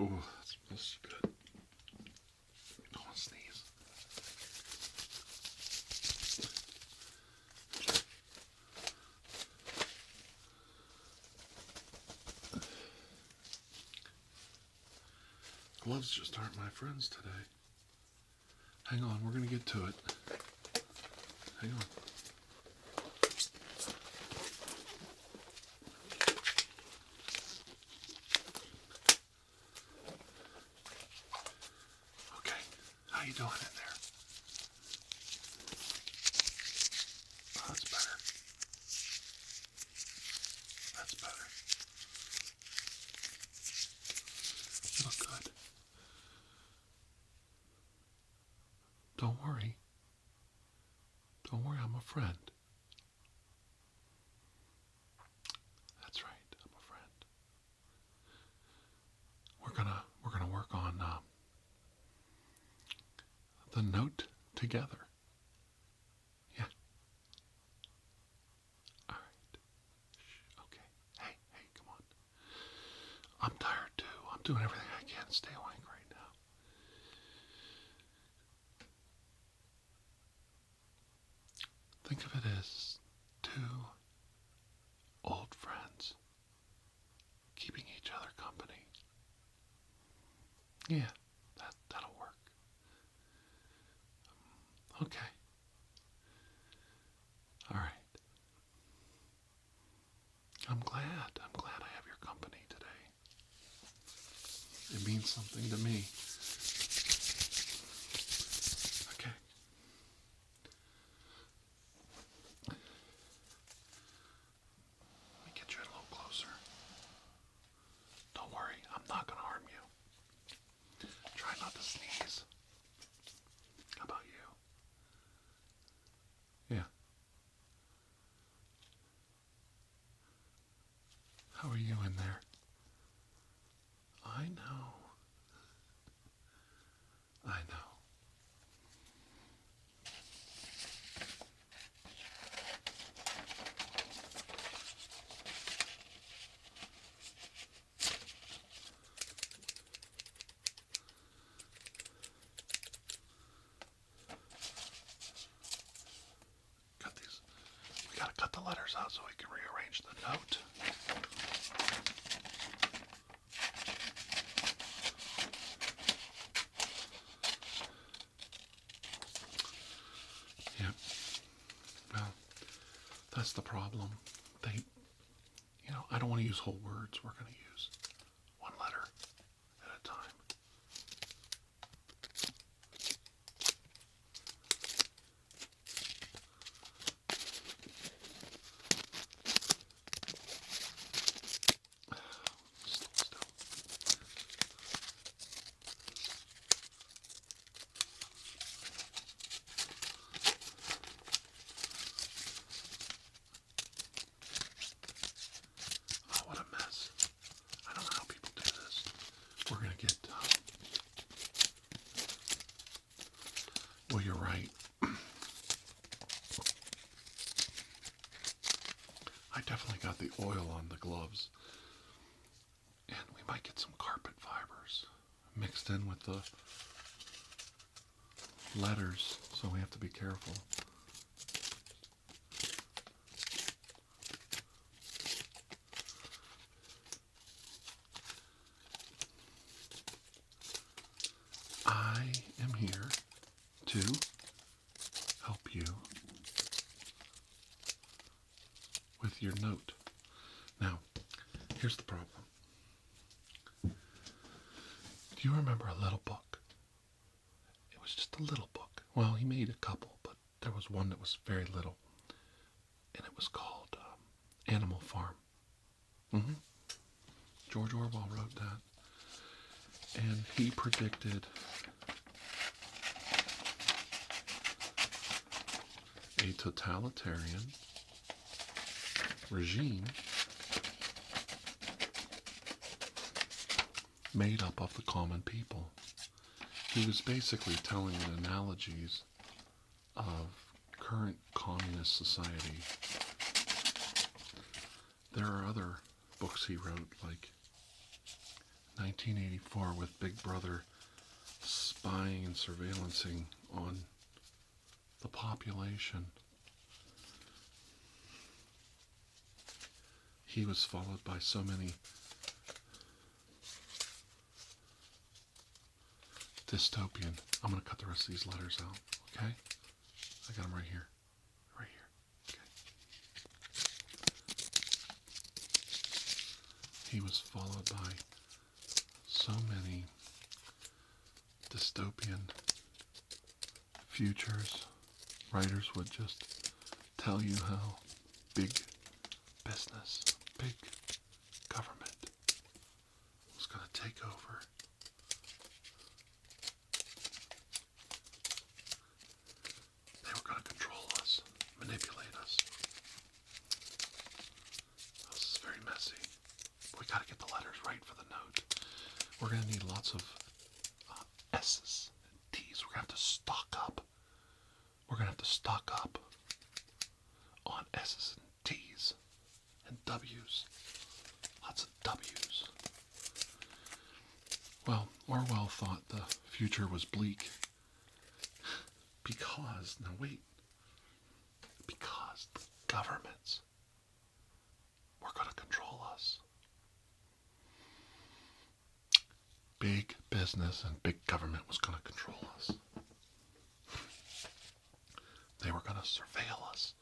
Oh, that smells good. I don't want to sneeze. Gloves just aren't my friends today. Hang on, we're going to get to it. Hang on. Okay, how you doing in there? Oh, that's better. That's better. You look good. Don't worry. Don't worry, I'm a friend. That's right, I'm a friend. We're gonna work on the note together. Yeah. All right. Shh, okay. Hey, come on. I'm tired too. I'm doing everything I can to stay awake right now. Think of it as two old friends keeping each other company. Yeah, that'll work. Okay. All right. I'm glad I have your company today. It means something to me. Okay. Let me get you a little closer. Don't worry, I'm not going to harm you. Try not to sneeze. How about you? Yeah. How are you in there? I know. I know. Cut these. We gotta cut the letters out so we can rearrange the note. Yep. Well, that's the problem. I don't want to use whole words. We're going to use one letter at a time. Still. Oh, what a mess. I don't know how people do this. We're going to get... well, you're right. I definitely got the oil on the gloves. And we might get some carpet fibers mixed in with the letters, so we have to be careful. I am here to help you with your note. Now, here's the problem. Do you remember a little book? It was just a little book. Well, he made a couple, but there was one that was very little. And it was called Animal Farm. George Orwell wrote that. And he predicted a totalitarian regime made up of the common people. He was basically telling the analogies of current communist society. There are other books he wrote, like 1984 with Big Brother spying and surveillancing on the population. He was followed by so many dystopian. I'm going to cut the rest of these letters out, okay? I got them right here. Right here. Okay. He was followed by so many dystopian futures. Writers would just tell you how big business, big government was going to take over. They were going to control us, manipulate us. This is very messy. We got to get the letters right for the note. We're going to need lots of S's and T's. We're going to have to stock up. We're going to have to stock up on S's and T's and W's. Lots of W's. Well, Orwell thought the future was bleak because governments were going to control us. Big business and big government was going to control us. They were going to surveil us,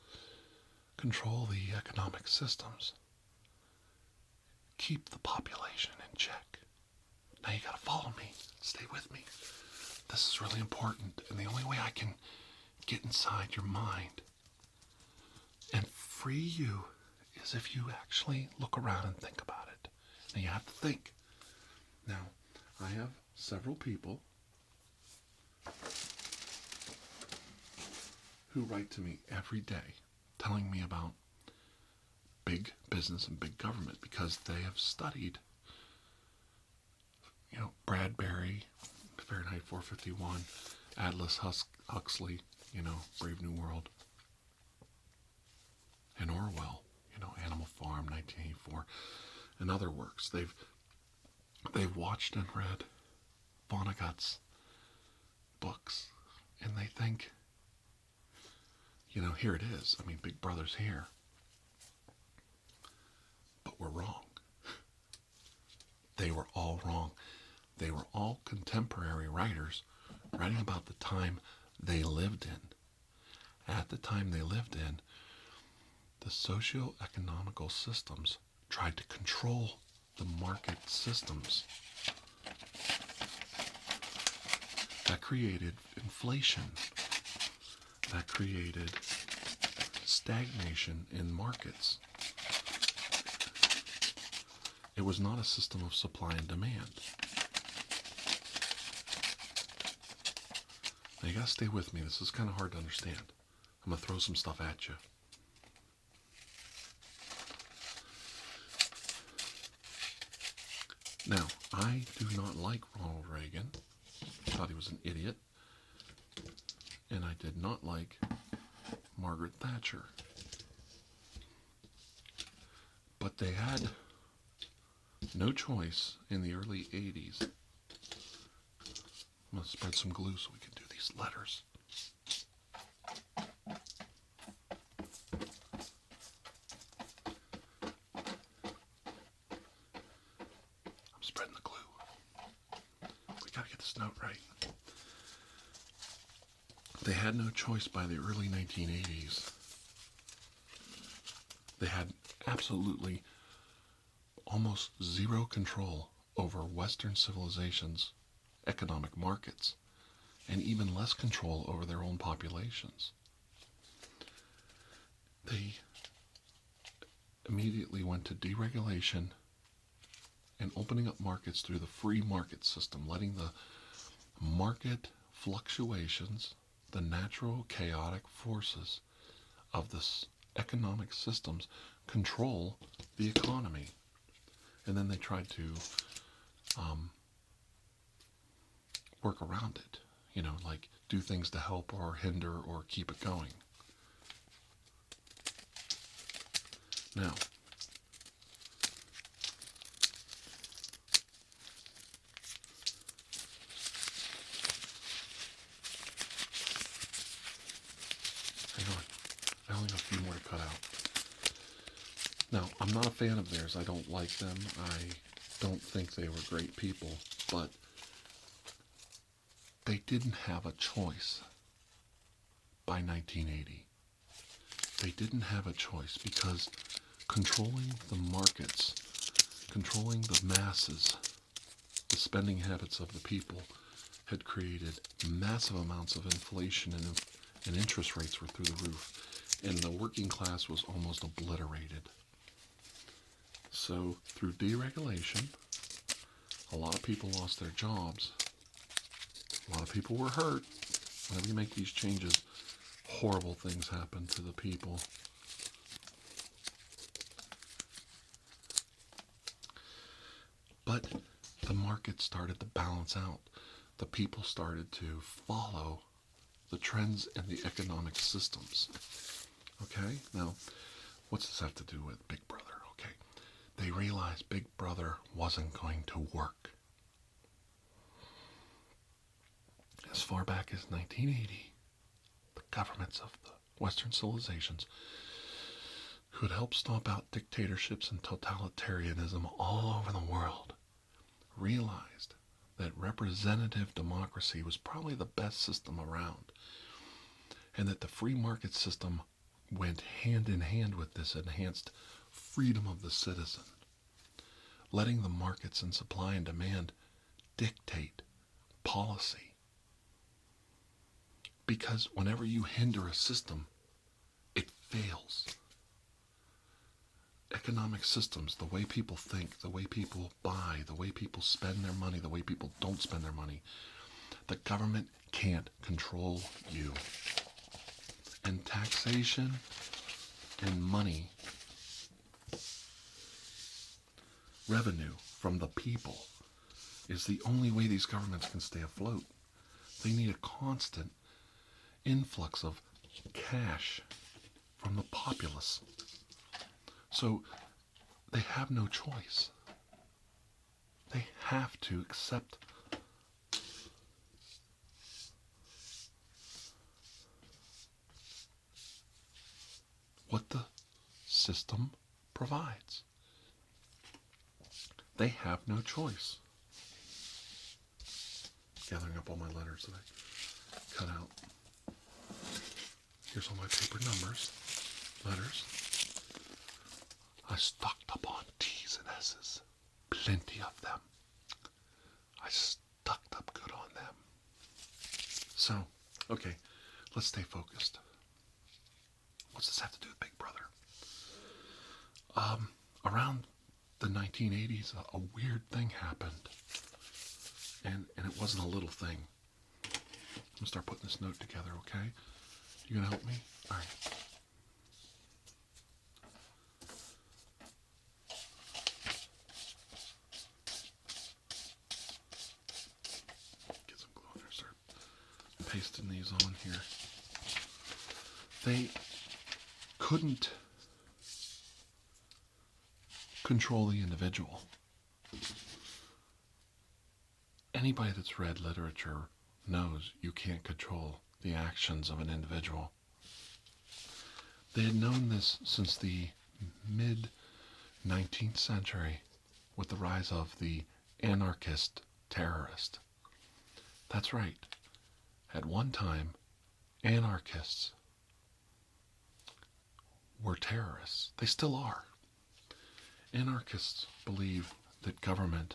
control the economic systems, keep the population in check. Now you got to follow me. Stay with me. This is really important, and the only way I can get inside your mind and free you is if you actually look around and think about it. Now you have to think. Now, I have several people who write to me every day telling me about big business and big government because they have studied, Bradbury, Fahrenheit 451, Aldous Huxley, Brave New World, and Orwell, Animal Farm, 1984, and other works. They've watched and read Vonnegut's books, and they think, here it is. I mean, Big Brother's here. But we're wrong. They were all wrong. They were all contemporary writers writing about the time they lived in. At the time they lived in, the socio-economical systems tried to control the market systems. That created inflation. That created stagnation in markets. It was not a system of supply and demand. Now you gotta stay with me. This is kind of hard to understand. I'm gonna throw some stuff at you. Now, I do not like Ronald Reagan. I thought he was an idiot. And I did not like Margaret Thatcher. But they had no choice in the early 80s. I'm going to spread some glue so we can do these letters. I'm spreading the glue. We got to get this note right. They had no choice by the early 1980s. They had absolutely almost zero control over Western civilization's economic markets, and even less control over their own populations. They immediately went to deregulation and opening up markets through the free market system, letting the market fluctuations, the natural chaotic forces of this economic systems control the economy. And then they tried to work around it, like do things to help or hinder or keep it going. Now, cut out. Now, I'm not a fan of theirs. I don't like them. I don't think they were great people, but they didn't have a choice by 1980. They didn't have a choice because controlling the markets, controlling the masses, the spending habits of the people had created massive amounts of inflation, and interest rates were through the roof, and the working class was almost obliterated. So through deregulation, a lot of people lost their jobs. A lot of people were hurt. Whenever you make these changes, horrible things happen to the people. But the market started to balance out. The people started to follow the trends and the economic systems. Okay? Now, what's this have to do with Big Brother? Okay. They realized Big Brother wasn't going to work. As far back as 1980, the governments of the Western civilizations who had helped stomp out dictatorships and totalitarianism all over the world realized that representative democracy was probably the best system around, and that the free market system went hand in hand with this enhanced freedom of the citizen, letting the markets and supply and demand dictate policy. Because whenever you hinder a system, it fails. Economic systems, the way people think, the way people buy, the way people spend their money, the way people don't spend their money, the government can't control you. And taxation and money, revenue from the people, is the only way these governments can stay afloat. They need a constant influx of cash from the populace. So they have no choice. They have to accept what the system provides. They have no choice. Gathering up all my letters that I cut out. Here's all my paper numbers, letters. I stocked up on T's and S's, plenty of them. I stocked up good on them. So, okay, let's stay focused. What's this have to do with Big Brother? Around the 1980s, a weird thing happened, and it wasn't a little thing. I'm gonna start putting this note together, okay? You gonna help me? All right. Get some glue on there, start pasting these on here. They couldn't control the individual. Anybody that's read literature knows you can't control the actions of an individual. They had known this since the mid-19th century with the rise of the anarchist terrorist. That's right. At one time, anarchists were terrorists. They still are. Anarchists believe that government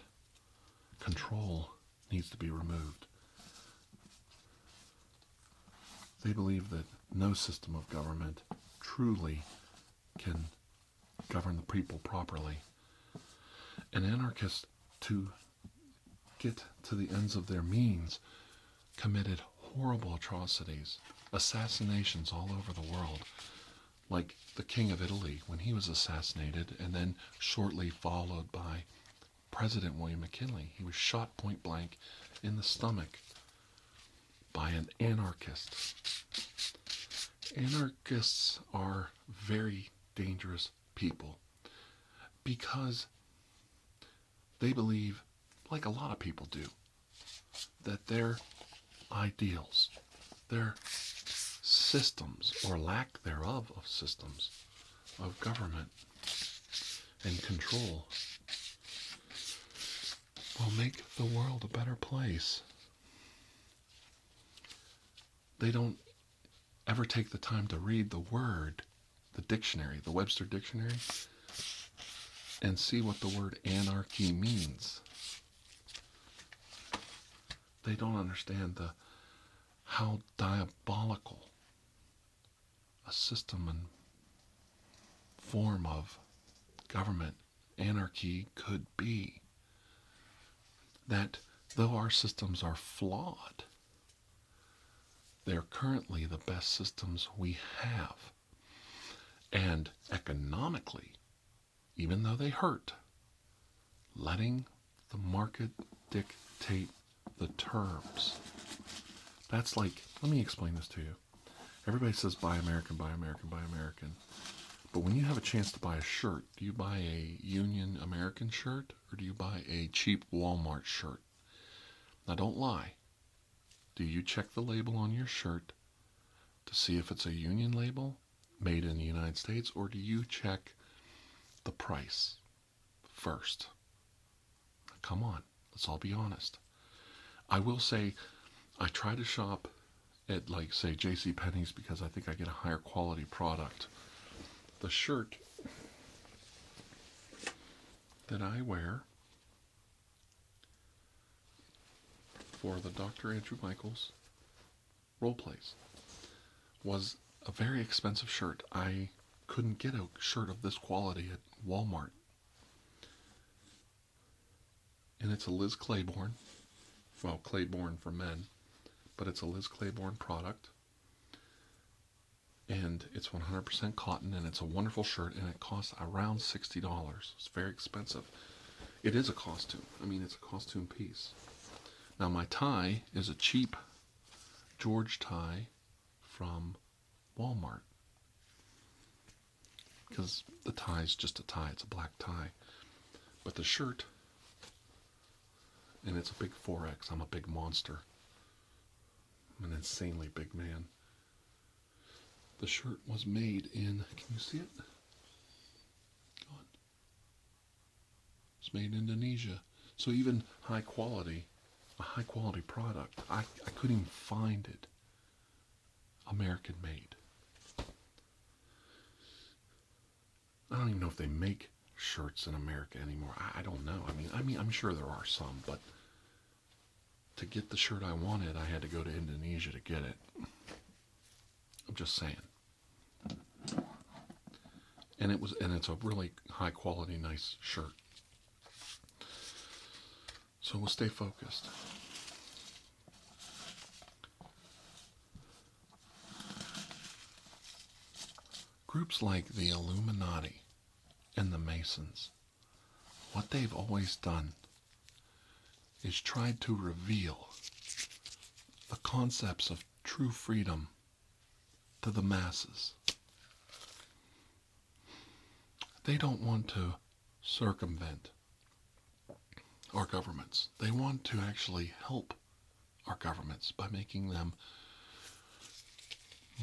control needs to be removed. They believe that no system of government truly can govern the people properly. And anarchists, to get to the ends of their means, committed horrible atrocities, assassinations all over the world, like the King of Italy when he was assassinated, and then shortly followed by President William McKinley. He was shot point blank in the stomach by an anarchist. Anarchists are very dangerous people because they believe, like a lot of people do, that their ideals, their systems, or lack thereof of systems, of government and control will make the world a better place. They don't ever take the time to read the word, the dictionary, the Webster Dictionary, and see what the word anarchy means. They don't understand how diabolical a system and form of government anarchy could be. That though our systems are flawed, they're currently the best systems we have. And economically, even though they hurt, letting the market dictate the terms. That's like, let me explain this to you. Everybody says buy American, buy American, buy American. But when you have a chance to buy a shirt, do you buy a Union American shirt or do you buy a cheap Walmart shirt? Now don't lie. Do you check the label on your shirt to see if it's a Union label made in the United States, or do you check the price first? Come on, let's all be honest. I will say I try to shop at, like, say, JCPenney's because I think I get a higher quality product. The shirt that I wear for the Dr. Andrew Michaels role plays was a very expensive shirt. I couldn't get a shirt of this quality at Walmart. And it's a Liz Claiborne. Well, Claiborne for men. But it's a Liz Claiborne product. And it's 100% cotton, and it's a wonderful shirt, and it costs around $60. It's very expensive. It is a costume. I mean, it's a costume piece. Now, my tie is a cheap George tie from Walmart. Because the tie is just a tie. It's a black tie. But the shirt, and it's a big 4X. I'm a big monster. I'm an insanely big man. The shirt was made in, can you see it? God. It's made in Indonesia. So even high quality, a high quality product, I couldn't even find it American made. I don't even know if they make shirts in America anymore. I don't know. I mean, I'm sure there are some, but to get the shirt I wanted, I had to go to Indonesia to get it. I'm just saying. And it's a really high quality, nice shirt. So we'll stay focused. Groups like the Illuminati and the Masons, what they've always done is tried to reveal the concepts of true freedom to the masses. They don't want to circumvent our governments. They want to actually help our governments by making them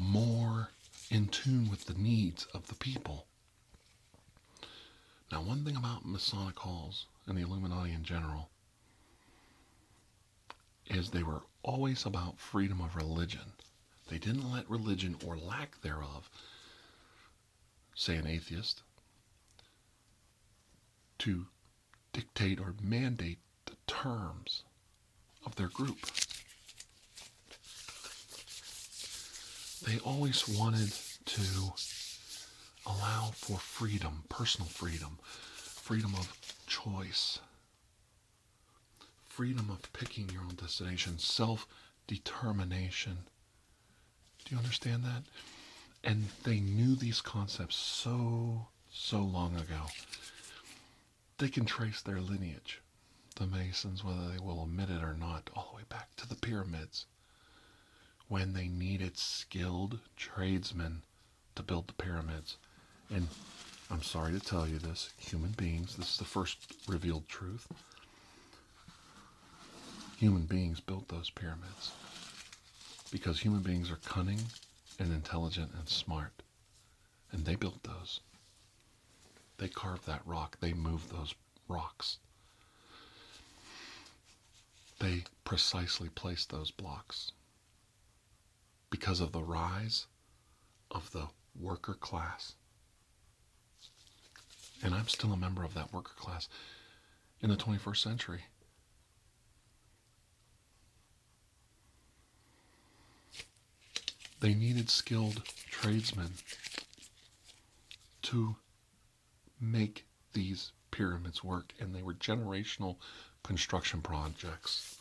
more in tune with the needs of the people. Now, one thing about Masonic halls and the Illuminati in general is they were always about freedom of religion. They didn't let religion or lack thereof, say an atheist, to dictate or mandate the terms of their group. They always wanted to allow for freedom, personal freedom, freedom of choice, freedom of picking your own destination, self-determination. Do you understand that? And they knew these concepts so long ago. They can trace their lineage, the Masons, whether they will admit it or not, all the way back to the pyramids, when they needed skilled tradesmen to build the pyramids. And I'm sorry to tell you this, human beings, this is the first revealed truth. Human beings built those pyramids because human beings are cunning and intelligent and smart. And they built those. They carved that rock. They moved those rocks. They precisely placed those blocks because of the rise of the worker class. And I'm still a member of that worker class in the 21st century. They needed skilled tradesmen to make these pyramids work, and they were generational construction projects.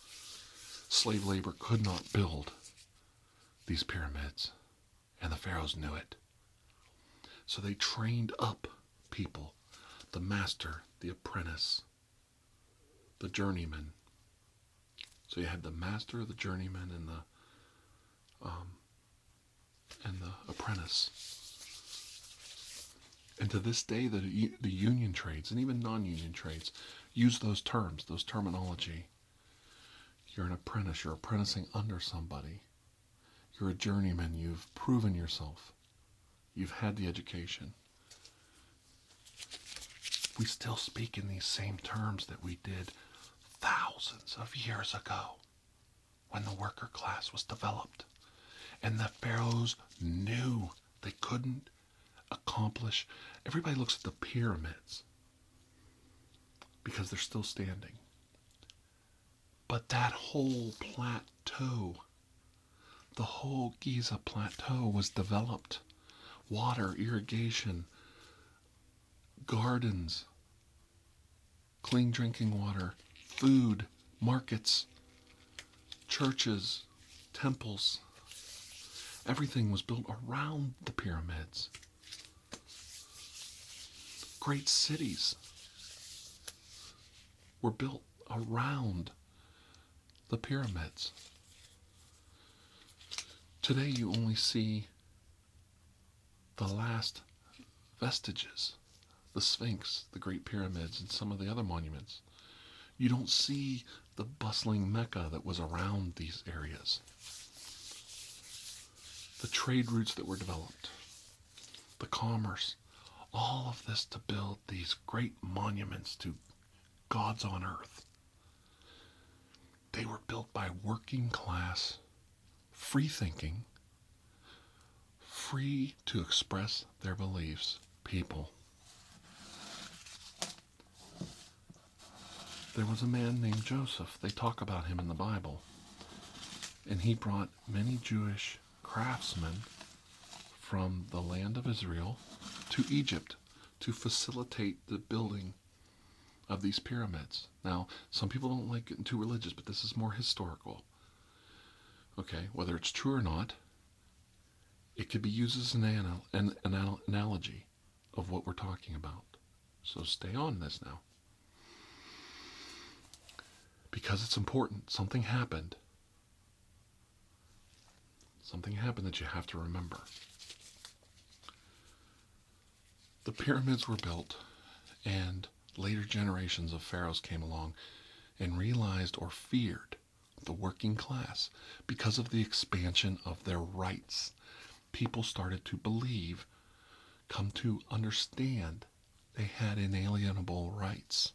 Slave labor could not build these pyramids, and the pharaohs knew it. So they trained up people, the master, the apprentice, the journeyman. So you had the master, the journeyman, and the apprentice. And to this day, the union trades and even non-union trades use those terms, those terminology. You're an apprentice. You're apprenticing under somebody. You're a journeyman. You've proven yourself. You've had the education. We still speak in these same terms that we did thousands of years ago when the worker class was developed. And the pharaohs knew they couldn't accomplish. Everybody looks at the pyramids because they're still standing. But that whole plateau, the whole Giza plateau was developed. Water, irrigation, gardens, clean drinking water, food, markets, churches, temples. Everything was built around the pyramids. Great cities were built around the pyramids. Today you only see the last vestiges, the Sphinx, the Great Pyramids, and some of the other monuments. You don't see the bustling Mecca that was around these areas. The trade routes that were developed, the commerce, all of this to build these great monuments to gods on earth. They were built by working class, free thinking, free to express their beliefs people. There was a man named Joseph. They talk about him in the Bible. And he brought many Jewish craftsmen from the land of Israel to Egypt to facilitate the building of these pyramids. Now, some people don't like getting too religious, but this is more historical. Okay, whether it's true or not, it could be used as an analogy of what we're talking about. So stay on this now. Because it's important. Something happened. Something happened that you have to remember. The pyramids were built, and later generations of pharaohs came along and realized or feared the working class because of the expansion of their rights. People started to believe, come to understand they had inalienable rights.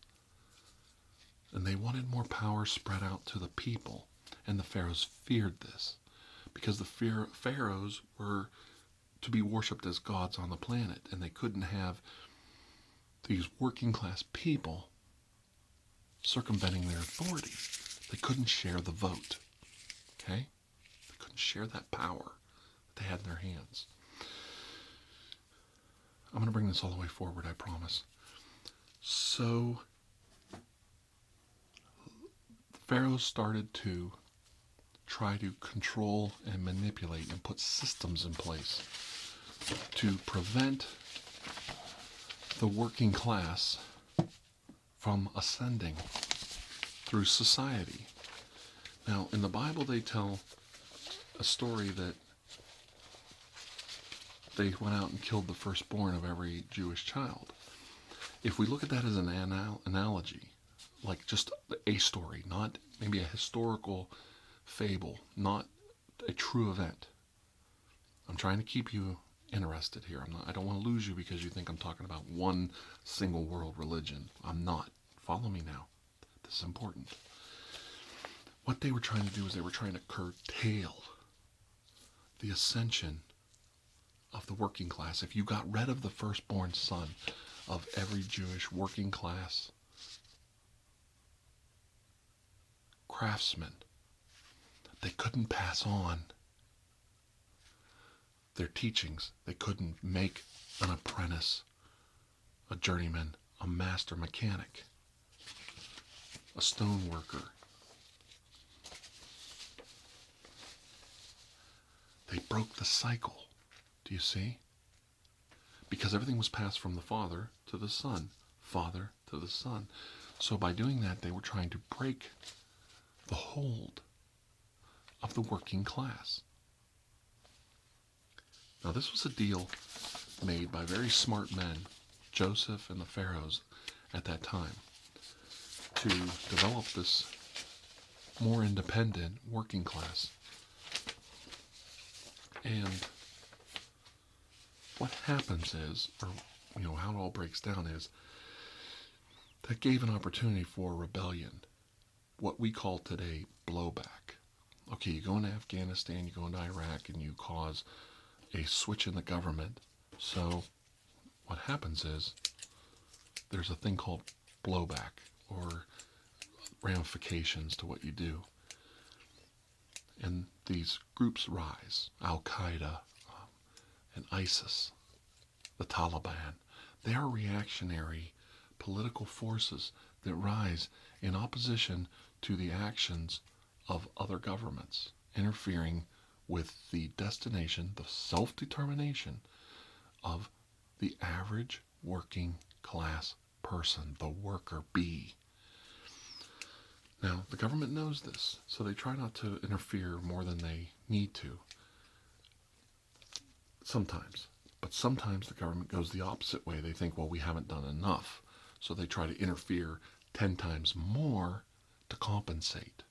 And they wanted more power spread out to the people. And the pharaohs feared this because the pharaohs were to be worshipped as gods on the planet, and they couldn't have these working class people circumventing their authority. They couldn't share the vote. Okay? They couldn't share that power that they had in their hands. I'm going to bring this all the way forward, I promise. So pharaohs started to try to control and manipulate and put systems in place to prevent the working class from ascending through society. Now, in the Bible, they tell a story that they went out and killed the firstborn of every Jewish child. If we look at that as an analogy, like just a story, not maybe a historical fable, not a true event. I'm trying to keep you interested here. I don't want to lose you because you think I'm talking about one single world religion. I'm not. Follow me now. This is important. What they were trying to do is they were trying to curtail the ascension of the working class. If you got rid of the firstborn son of every Jewish working class craftsman, they couldn't pass on their teachings. They couldn't make an apprentice, a journeyman, a master mechanic, a stone worker. They broke the cycle. Do you see? Because everything was passed from the father to the son, father to the son. So by doing that, they were trying to break the hold of the working class. Now, this was a deal made by very smart men, Joseph and the pharaohs at that time, to develop this more independent working class. And what happens is, or how it all breaks down is, that gave an opportunity for rebellion, what we call today blowback. Okay, you go into Afghanistan, you go into Iraq, and you cause a switch in the government. So what happens is there's a thing called blowback, or ramifications to what you do. And these groups rise, Al-Qaeda and ISIS, the Taliban. They are reactionary political forces that rise in opposition to the actions of other governments, interfering with the destination, the self-determination of the average working class person, the worker bee. Now, the government knows this, so they try not to interfere more than they need to. Sometimes. But sometimes the government goes the opposite way. They think, well, we haven't done enough. So they try to interfere 10 times more to compensate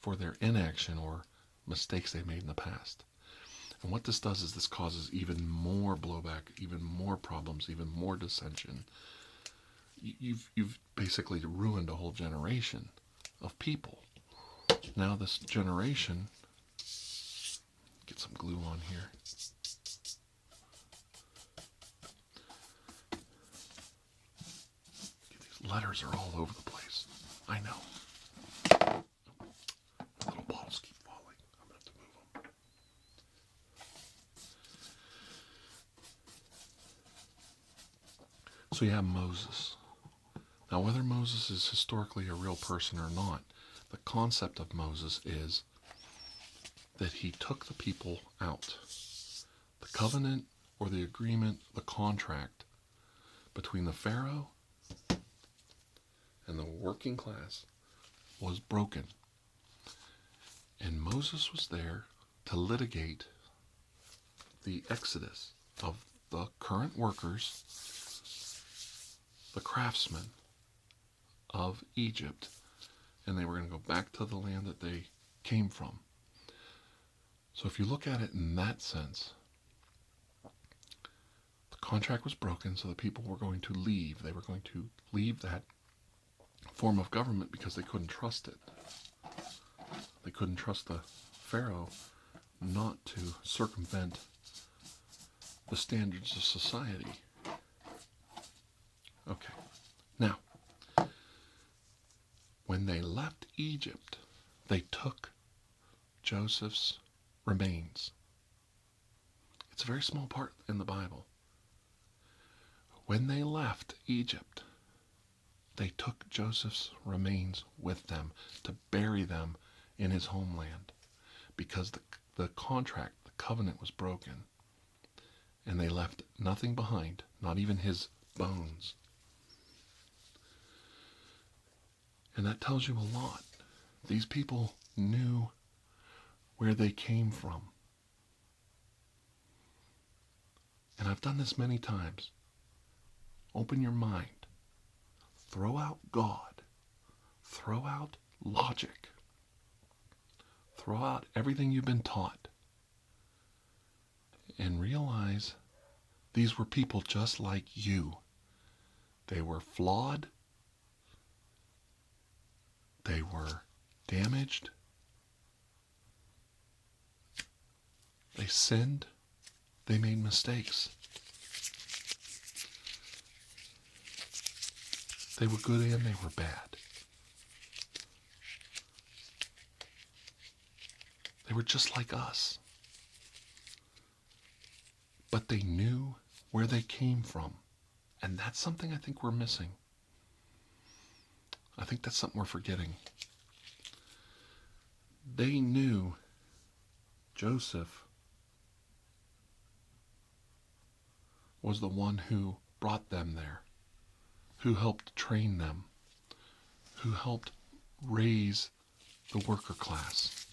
for their inaction or mistakes they made in the past. And what this does is this causes even more blowback, even more problems, even more dissension. You've basically ruined a whole generation of people. Now this generation, get some glue on here. These letters are all over the place. I know. Little bottles keep falling. I'm going to have to move them. So you have Moses. Now, whether Moses is historically a real person or not, the concept of Moses is that he took the people out. The covenant or the agreement, the contract between the Pharaoh and the working class was broken. And Moses was there to litigate the exodus of the current workers, the craftsmen of Egypt, and they were going to go back to the land that they came from. So if you look at it in that sense, the contract was broken, so the people were going to leave. They were going to leave that form of government because they couldn't trust it. They couldn't trust the Pharaoh not to circumvent the standards of society. Okay. Now, when they left Egypt, they took Joseph's remains. It's a very small part in the Bible. When they left Egypt, they took Joseph's remains with them to bury them in his homeland because the contract, the covenant was broken, and they left nothing behind, not even his bones. And that tells you a lot. These people knew where they came from. And I've done this many times. Open your mind. Throw out God. Throw out logic. Throw out everything you've been taught. And realize These were people just like you. They were flawed. They were damaged. They sinned. They made mistakes. They were good and they were bad. They were just like us. But they knew where they came from. And that's something I think we're missing. I think that's something we're forgetting. They knew Joseph was the one who brought them there, who helped train them, who helped raise the worker class.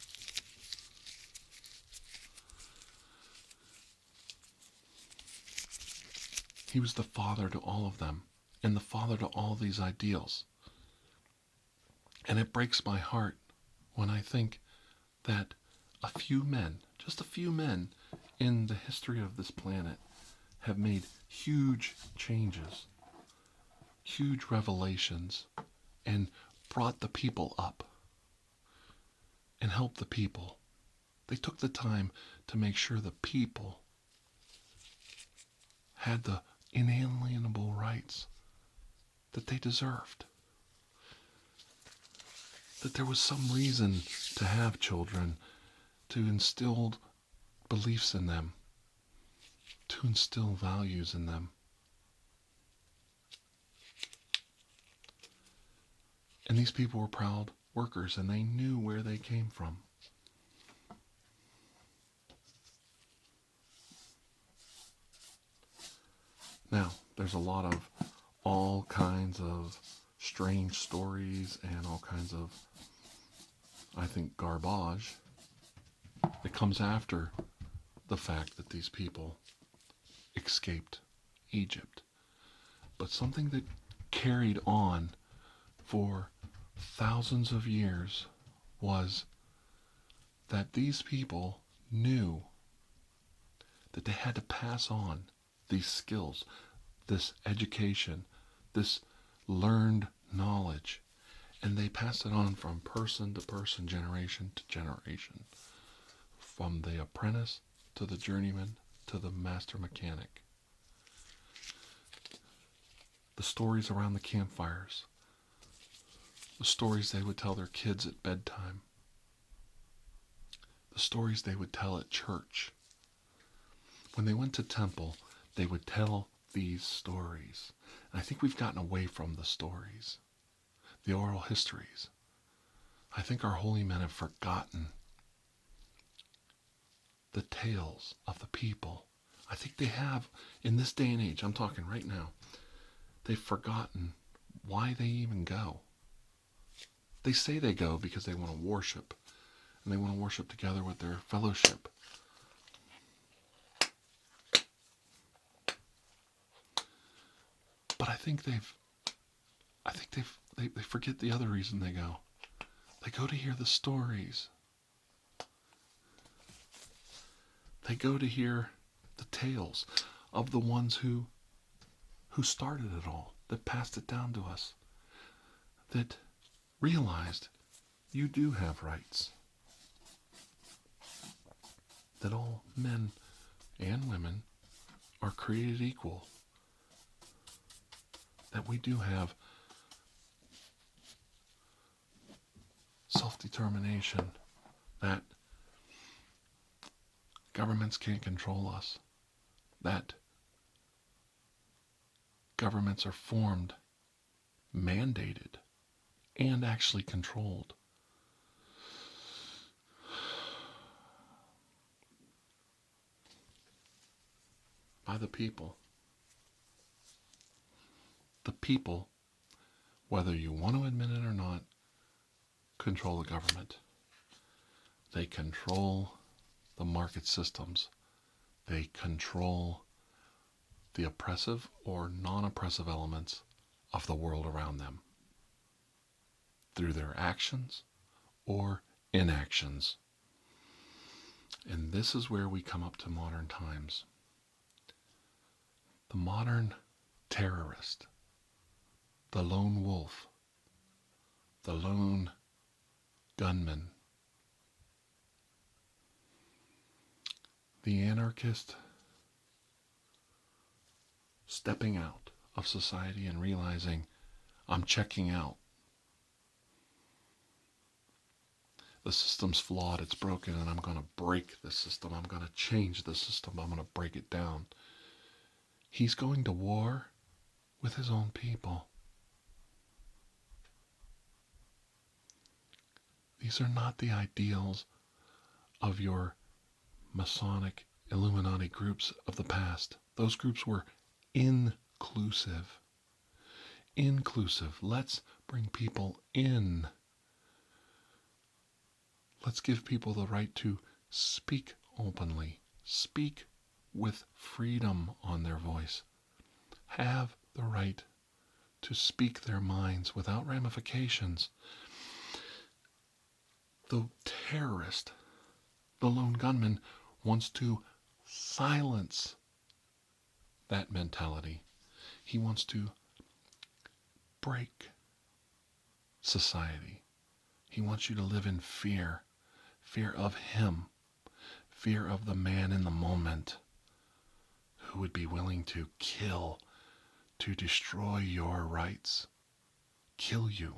He was the father to all of them, and the father to all these ideals. And it breaks my heart when I think that a few men, just a few men in the history of this planet, have made huge changes, huge revelations, and brought the people up and helped the people. They took the time to make sure the people had the inalienable rights that they deserved. That there was some reason to have children, to instill beliefs in them, to instill values in them. And these people were proud workers, and they knew where they came from. Now, there's a lot of all kinds of strange stories and all kinds of, I think, garbage that comes after the fact that these people escaped Egypt. But something that carried on for thousands of years was that these people knew that they had to pass on these skills, this education, this learned knowledge, and they passed it on from person to person, generation to generation, from the apprentice to the journeyman to the master mechanic. The stories around the campfires, the stories they would tell their kids at bedtime, the stories they would tell at church. When they went to temple, they would tell these stories. And I think we've gotten away from the stories, the oral histories. I think our holy men have forgotten the tales of the people. I think they have, in this day and age, I'm talking right now, they've forgotten why they even go. They say they go because they want to worship, and they want to worship together with their fellowship. But I think they forget the other reason they go. They go to hear the stories. They go to hear the tales of the ones who started it all, that passed it down to us, that realized you do have rights, that all men and women are created equal, that we do have self-determination, that governments can't control us, that governments are formed, mandated, and actually controlled by the people. The people, whether you want to admit it or not, control the government. They control the market systems. They control the oppressive or non-oppressive elements of the world around them through their actions or inactions. And this is where we come up to modern times. The modern terrorist, the lone wolf, the lone gunman, the anarchist stepping out of society and realizing, I'm checking out. The system's flawed, it's broken, and I'm going to break the system. I'm going to change the system. I'm going to break it down. He's going to war with his own people. These are not the ideals of your Masonic Illuminati groups of the past. Those groups were inclusive. Inclusive. Let's bring people in. Let's give people the right to speak openly, speak with freedom on their voice, have the right to speak their minds without ramifications. The terrorist, the lone gunman, wants to silence that mentality. He wants to break society. He wants you to live in fear. Fear of him. Fear of the man in the moment who would be willing to kill, to destroy your rights, kill you,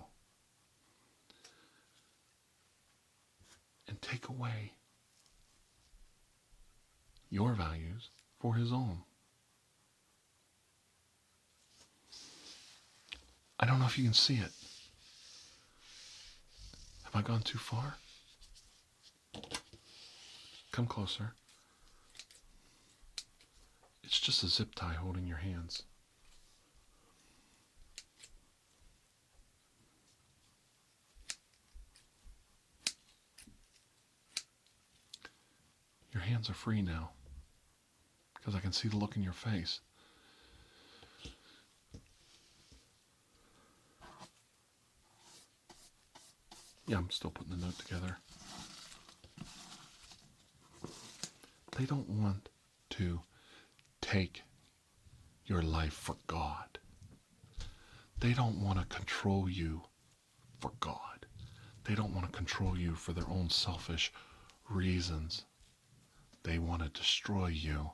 and take away your values for his own. I don't know if you can see it. Have I gone too far? Come closer. It's just a zip tie holding your hands. Your hands are free now because I can see the look in your face. Yeah, I'm still putting the note together. They don't want to take your life for God. They don't want to control you for God. They don't want to control you for their own selfish reasons. They want to destroy you.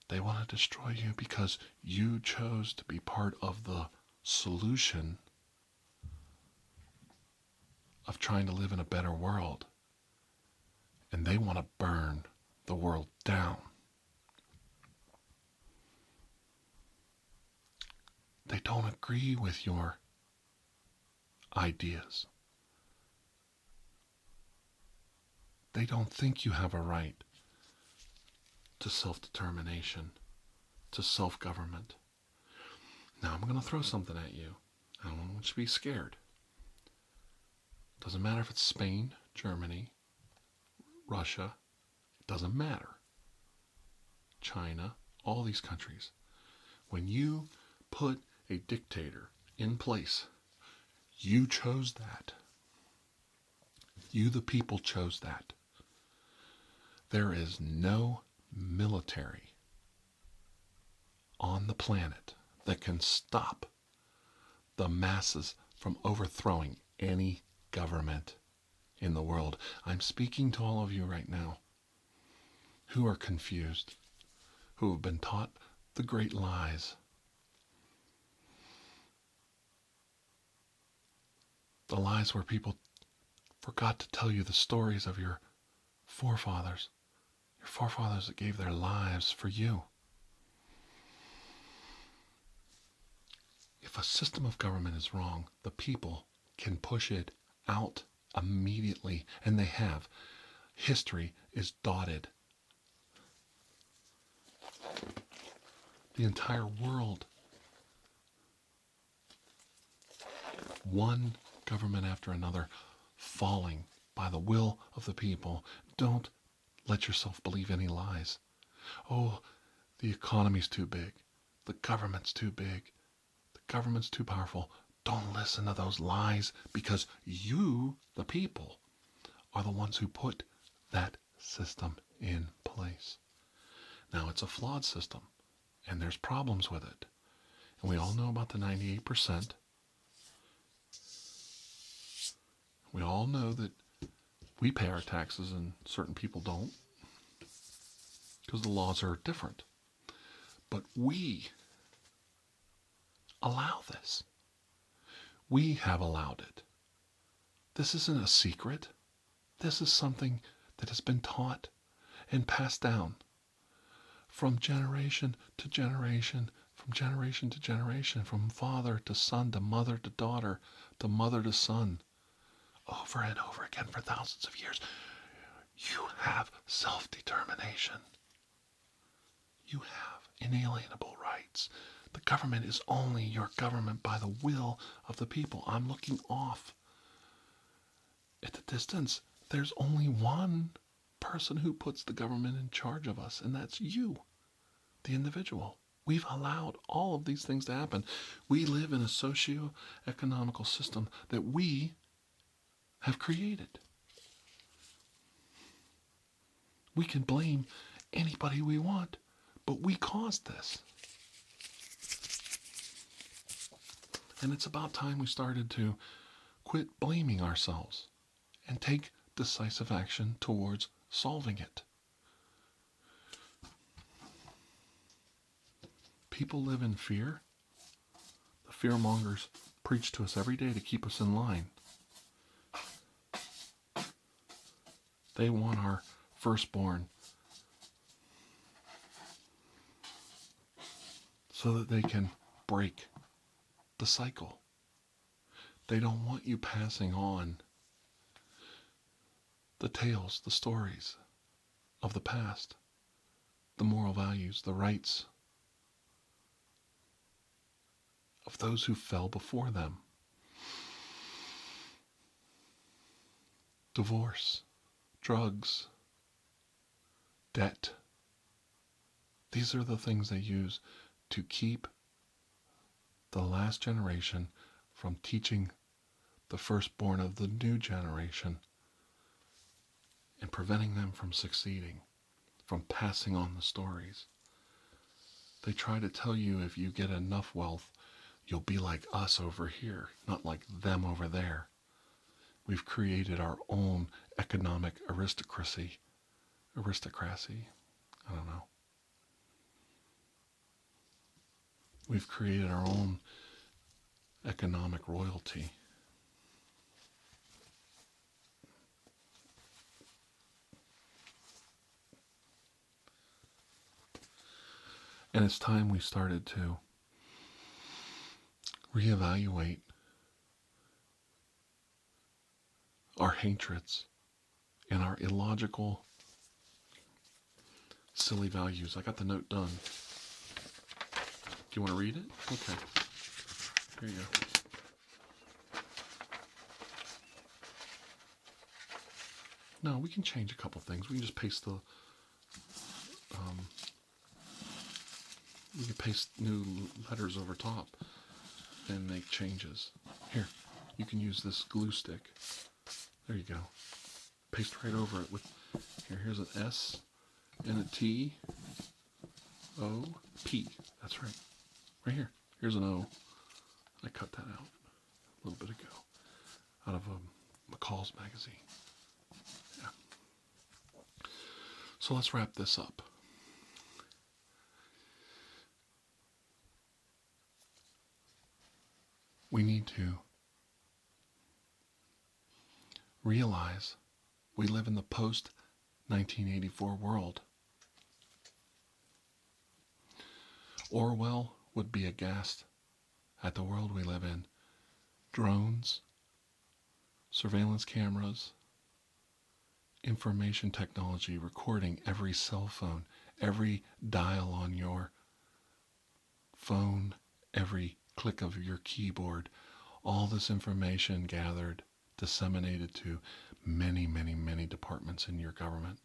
They want to destroy you because you chose to be part of the solution of trying to live in a better world. And they want to burn the world down. They don't agree with your ideas. They don't think you have a right to self-determination, to self-government. Now I'm going to throw something at you. I don't want you to be scared. Doesn't matter if it's Spain, Germany, Russia, it doesn't matter. China, all these countries. When you put a dictator in place, you chose that. You, the people, chose that. There is no military on the planet that can stop the masses from overthrowing any government in the world. I'm speaking to all of you right now who are confused, who have been taught the great lies. The lies where people forgot to tell you the stories of your forefathers that gave their lives for you. If a system of government is wrong, the people can push it out immediately, and they have. History is dotted. The entire world. One government after another falling by the will of the people. Don't let yourself believe any lies. Oh, the economy's too big. The government's too big. The government's too powerful. Don't listen to those lies, because you, the people, are the ones who put that system in place. Now, it's a flawed system, and there's problems with it. And we all know about the 98%. We all know that we pay our taxes and certain people don't, because the laws are different. But we allow this. We have allowed it. This isn't a secret. This is something that has been taught and passed down from generation to generation, from generation to generation, from father to son, to mother to daughter, to mother to son, over and over again for thousands of years. You have self-determination. You have inalienable rights. The government is only your government by the will of the people. I'm looking off at the distance. There's only one person who puts the government in charge of us, and that's you, the individual. We've allowed all of these things to happen. We live in a socio-economical system that we have created. We can blame anybody we want, but we caused this. And it's about time we started to quit blaming ourselves and take decisive action towards solving it. People live in fear. The fearmongers preach to us every day to keep us in line. They want our firstborn so that they can break the cycle. They don't want you passing on the tales, the stories of the past, the moral values, the rights of those who fell before them. Divorce, drugs, debt. These are the things they use to keep the last generation from teaching the firstborn of the new generation and preventing them from succeeding, from passing on the stories. They try to tell you if you get enough wealth, you'll be like us over here, not like them over there. We've created our own economic aristocracy. I don't know. We've created our own economic royalty. And it's time we started to reevaluate our hatreds and our illogical, silly values. I got the note done. Do you want to read it? Okay. Here you go. No, we can change a couple things. We can just paste the we can paste new letters over top and make changes. Here, you can use this glue stick. There you go. Paste right over it with, here's an S and a T, O, P. That's right. Right here. Here's an O. I cut that out a little bit ago out of a McCall's magazine. Yeah. So let's wrap this up. We need to realize we live in the post-1984 world. Orwell would be aghast at the world we live in. Drones, surveillance cameras, information technology recording every cell phone, every dial on your phone, every click of your keyboard, all this information gathered, disseminated to many, many, many departments in your government.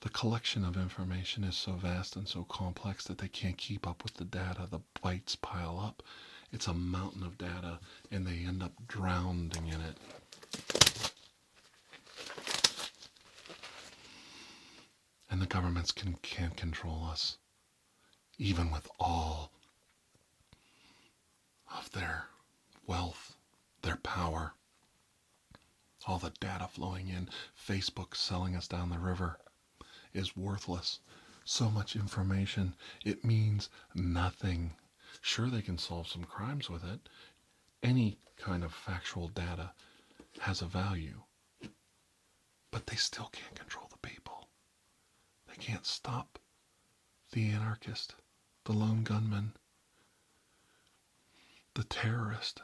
The collection of information is so vast and so complex that they can't keep up with the data. The bytes pile up. It's a mountain of data, and they end up drowning in it. And the government governments can't control us, even with all of their wealth, their power, all the data flowing in. Facebook selling us down the river is worthless. So much information, it means nothing. Sure, they can solve some crimes with it. Any kind of factual data has a value. But they still can't control the people. They can't stop the anarchist, the lone gunman, the terrorist.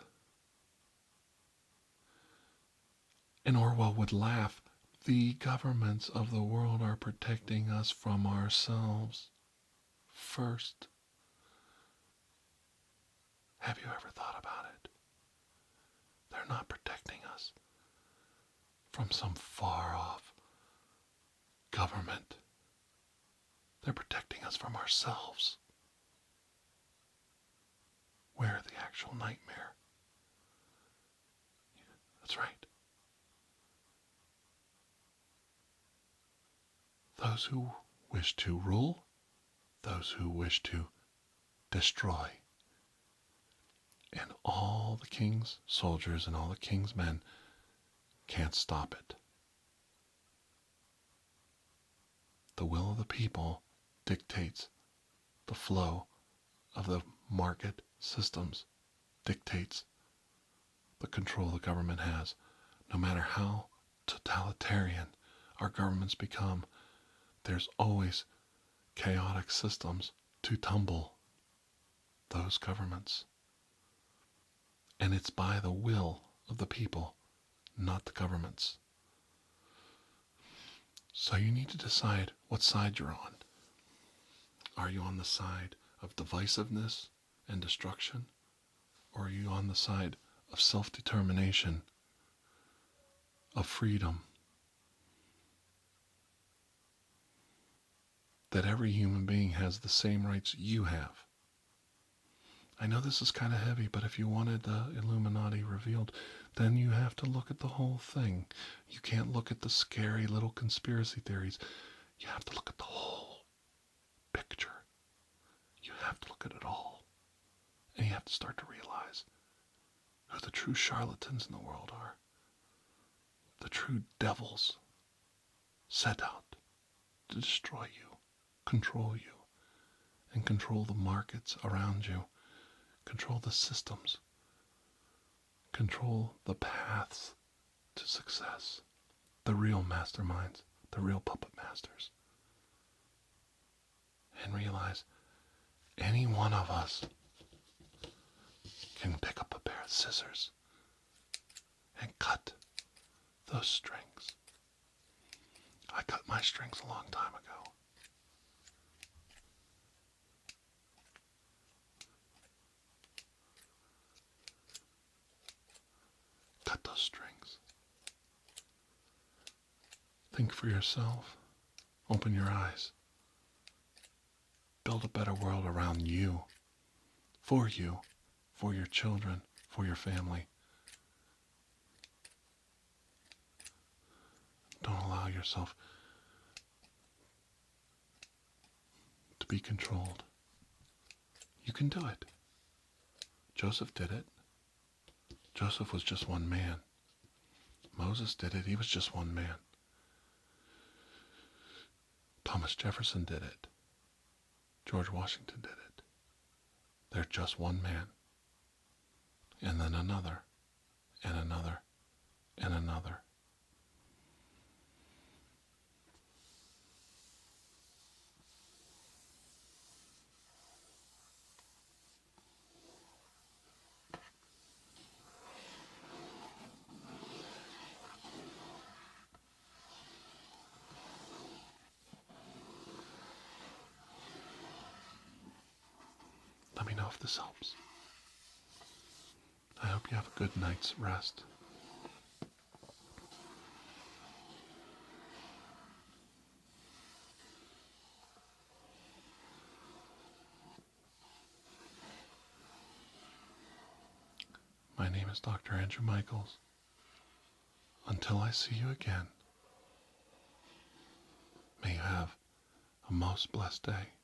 And Orwell would laugh. The governments of the world are protecting us from ourselves first. Have you ever thought about it? They're not protecting us from some far-off government. They're protecting us from ourselves. We're the actual nightmare. That's right. Those who wish to rule, those who wish to destroy. And all the king's soldiers and all the king's men can't stop it. The will of the people dictates the flow of the market systems, dictates the control the government has. No matter how totalitarian our governments become, there's always chaotic systems to tumble those governments. And it's by the will of the people, not the governments. So you need to decide what side you're on. Are you on the side of divisiveness and destruction? Or are you on the side of self-determination, of freedom? That every human being has the same rights you have. I know this is kind of heavy, but if you wanted the Illuminati Revealed, then you have to look at the whole thing. You can't look at the scary little conspiracy theories. You have to look at the whole picture. You have to look at it all. And you have to start to realize who the true charlatans in the world are. The true devils set out to destroy you, control you, and control the markets around you. Control the systems. Control the paths to success. The real masterminds, the real puppet masters. And realize any one of us can pick up a pair of scissors and cut those strings. I cut my strings a long time ago. Cut those strings. Think for yourself. Open your eyes. Build a better world around you, for your children, for your family. Don't allow yourself to be controlled. You can do it. Joseph did it. Joseph was just one man. Moses did it. He was just one man. Thomas Jefferson did it. George Washington did it. They're just one man. And then another, and another, and another. Let me know if this helps. I hope you have a good night's rest. My name is Dr. Andrew Michaels. Until I see you again, may you have a most blessed day.